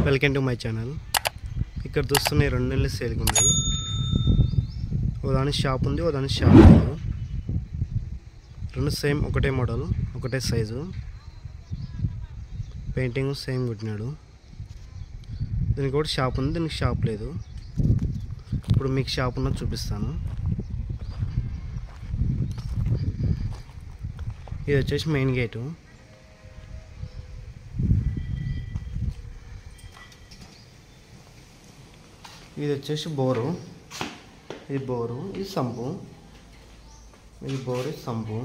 Welcome to my channel. ఇక్కడ చూస్తున్న రెండు నెలల సేల్కి ఉంది. ఓదాని షాప్ ఉంది, ఓదాని షాప్ లేదు. రెండు సేమ్ ఒకటే మోడల్, ఒకటే సైజు, పెయింటింగ్ సేమ్ కుట్టినాడు. దీనికి కూడా షాప్ ఉంది, దీనికి షాప్ లేదు. ఇప్పుడు మీకు షాప్ ఉన్నది చూపిస్తాను. ఇది వచ్చేసి మెయిన్ గేటు. ఇది వచ్చేసి బోరు. ఇది బోరు, ఇది సంపు. ఇది బోరు, ఇది సంపు.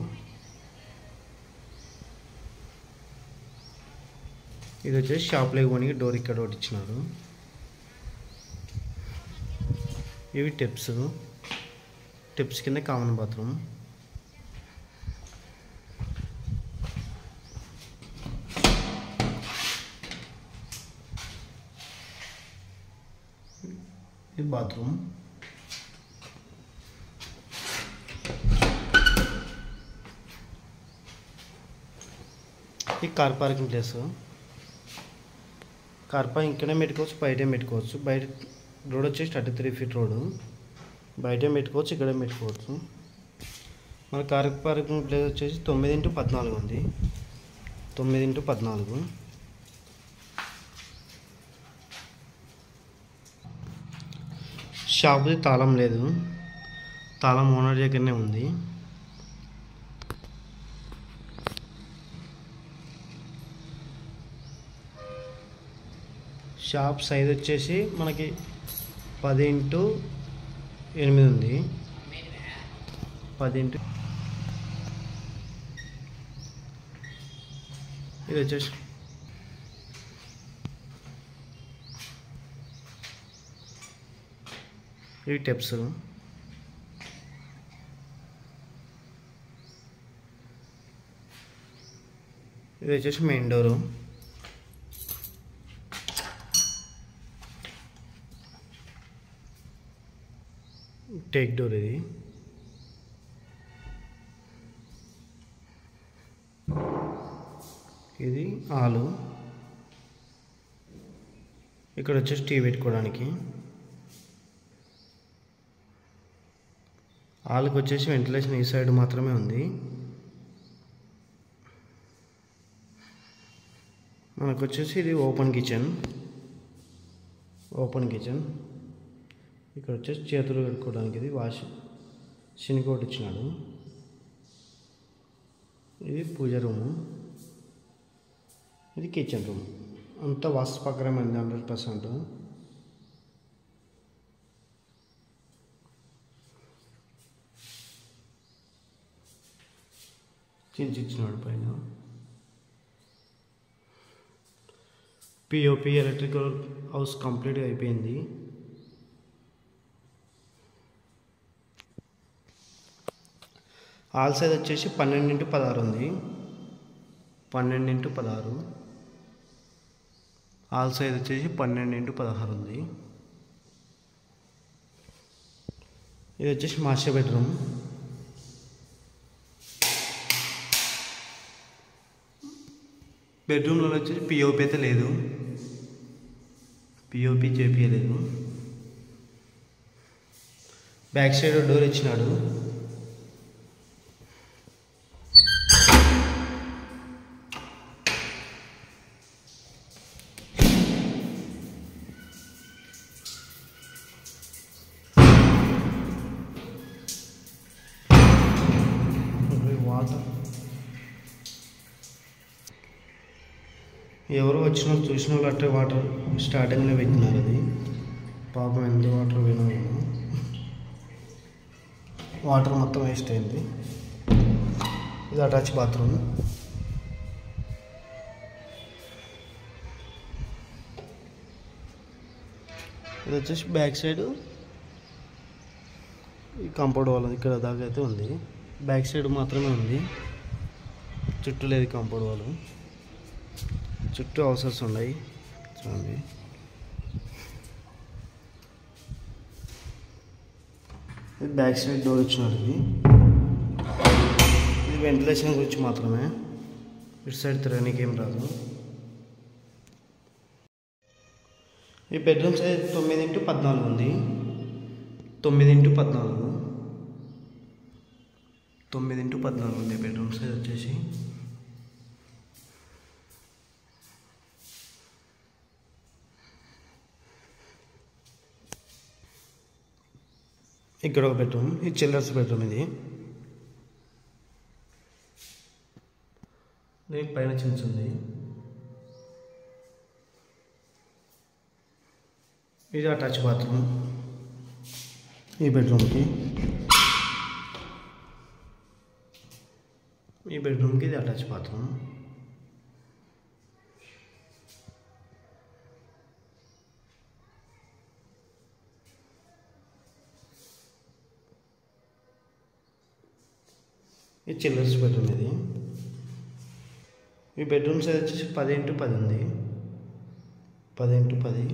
ఇది వచ్చేసి షాప్లోకి పోనీకి డోర్ ఇక్కడ ఒకటి ఇచ్చినారు. ఇవి టిప్స్. టిప్స్ కింద కామన్ బాత్రూమ్. ఇది బాత్రూమ్. ఇది car parking place. Car parking ఇక్కడే పెట్టుకోవచ్చు, బయటే పెట్టుకోవచ్చు. బయట రోడ్ వచ్చేసి 33 feet రోడ్డు. బయటే పెట్టుకోవచ్చు, ఇక్కడే పెట్టుకోవచ్చు. మన కార్ పార్కింగ్ ప్లేస్ వచ్చేసి 9x14 ఉంది. 9x14. షాప్ది తాళం లేదు, తాళం ఓనర్ దగ్గరనే ఉంది. షాప్ సైజ్ వచ్చేసి మనకి 10x8 ఉంది. 10 ఇది వచ్చేసి ఇవి టిప్స్. ఇది వచ్చేసి మెయిన్ డోరు. Take door. ఇది హాలు. ఇక్కడ వచ్చేసి టీవీ పెట్టుకోవడానికి. హాల్కి వచ్చేసి వెంటిలేషన్ ఈ సైడ్ మాత్రమే ఉంది. మనకు వచ్చేసి ఇది ఓపెన్ కిచెన్. ఇక్కడ వచ్చేసి చేతులు కడుక్కోవడానికి ఇది వాష్ సినికోట్ ఇచ్చినాడు. ఇది పూజ రూము. ఇది కిచెన్ రూమ్. అంతా వాస్తు ప్రకారమైంది 100%. ఇచ్చినాడు పైన. పిఓపి ఎలక్ట్రికల్ హౌస్ కంప్లీట్గా అయిపోయింది. హాల్ సైజ్ వచ్చేసి 12x16 ఉంది. 12x16. హాల్ సైజ్ వచ్చేసి 12x16 ఉంది. ఇది వచ్చేసి మాస్టర్ బెడ్రూమ్. బెడ్రూమ్లో వచ్చేసి పిఓపి అయితే లేదు, పిఓపి చేపియలేదు. బ్యాక్ సైడ్ డోర్ ఇచ్చినాడు. వాటర్ ఎవరు వచ్చిన చూసిన వాళ్ళు అట్టే వాటర్ స్టార్టింగ్లో పెట్టినారు. అది పాపం ఎందుకు వాటర్ పోయినా, వాటర్ మొత్తం వేస్ట్ అయింది. ఇది అటాచ్ బాత్రూమ్. ఇది వచ్చేసి బ్యాక్ సైడ్ ఈ కాంపౌండ్ వాల్ ఇక్కడ దాకా అయితే ఉంది. బ్యాక్ సైడ్ మాత్రమే ఉంది, చుట్టూ లేదు కాంపౌండ్ వాల్. చుట్టూ హౌసెస్ ఉన్నాయి చూడండి. ఇది బ్యాక్ సైడ్ డోర్ ఇచ్చినాడు. ఇది వెంటిలేషన్ గురించి మాత్రమే. ఇటు సైడ్ తిరగడానికి ఏం రాదు. ఈ బెడ్రూమ్ సైజ్ 9x14 ఉంది. 9x14 ఉంది బెడ్రూమ్ సైజ్ వచ్చేసి. ఇక్కడ ఒక బెడ్రూమ్, ఇది చిల్డ్రన్స్ బెడ్రూమ్. ఇది పైన చిమ్స్ ఉంది. ఇది అటాచ్ బాత్రూమ్ ఈ బెడ్రూమ్కి. ఇది అటాచ్ బాత్రూమ్. ఇది చిల్డ్రన్స్ బెడ్రూమ్. ఈ బెడ్రూమ్ సైజ్ వచ్చేసి 10x10 ఉంది. 10x10.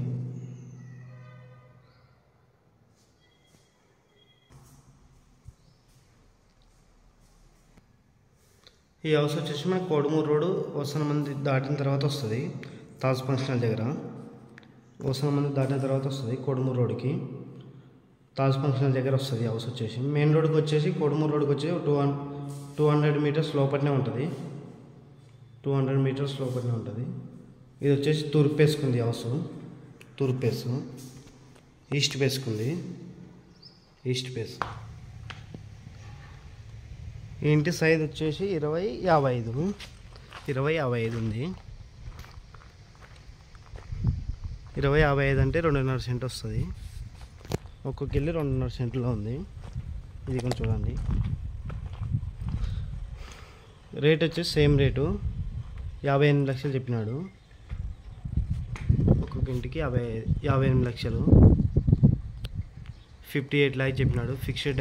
ఈ హౌస్ వచ్చేసి మన కోడుమూరు రోడ్ వసనమంది దాటిన తర్వాత వస్తుంది. తాజ్ ఫంక్షనల్ దగ్గర వసనమంది దాటిన తర్వాత వస్తుంది. కోడుమూరు రోడ్కి తాజ్ ఫంక్షనల్ దగ్గర వస్తుంది హౌస్ వచ్చేసి. మెయిన్ రోడ్కి వచ్చేసి కోడుమూరు రోడ్కి వచ్చేసి 200 మీటర్స్ లోపలనే ఉంటుంది. 200 మీటర్స్ లోపలనే ఉంటుంది. ఇది వచ్చేసి తూర్పు వేసుకుంది హౌస్. తూర్పు ఫేస్. ఈస్ట్ వేసుకుంది. East face. ఈ ఇంటి సైజ్ వచ్చేసి 20x55 ఉంది. 20x55 అంటే 2.5 సెంట్ వస్తుంది. ఒక్కొక్క ఇల్లు 2.5 సెంట్లో ఉంది. ఇది కొంచెం చూడండి. రేట్ వచ్చేసి సేమ్ రేటు 58 లక్షలు చెప్పినాడు. ఒక్కొక్క ఇంటికి 58 లక్షలు. 58 లాక్ చెప్పినాడు. ఫిక్స్డ్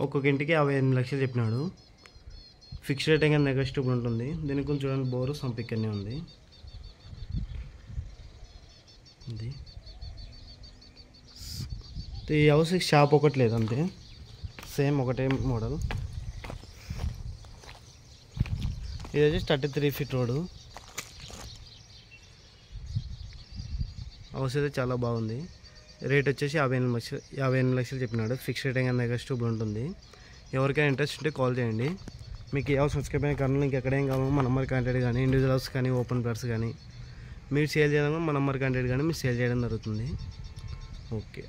ఒక్కొక్క ఇంటికి 58 లక్షలు చెప్పినాడు. ఫిక్స్డ్ రేట్ ఇంకా నెగోషియబుల్ ఉంటుంది. దీనికి కొంచెం చూడండి, బోరు సంపిక్కనే ఉంది. ఈ హౌస్ షాప్ ఒకటి లేదు అంతే, సేమ్ ఒకటే మోడల్. ఇది వచ్చేసి 33 ఫీట్ రోడ్డు. హౌస్ అయితే చాలా బాగుంది. రేట్ వచ్చేసి 58 లక్షలు చెప్పినాడు. ఫిక్స్డ్ రేట్ ఇంకా నెగోషియబుల్ ఉంటుంది. ఎవరికైనా ఇంట్రెస్ట్ ఉంటే కాల్ చేయండి. మీకు ఏ హౌస్ సబ్స్క్రైబ్ అయిన కారణం ఇంకెక్కడేం కావాలో మన నంబర్ కాంటాక్ట్ కానీ, ఇండివిజువల్ హౌస్ కానీ, ఓపెన్ ప్లాట్స్ కానీ మీరు సేల్ చేయడం మన నంబర్ కాంటాక్ట్ కానీ మీరు సేల్ చేయడం జరుగుతుంది. ఓకే.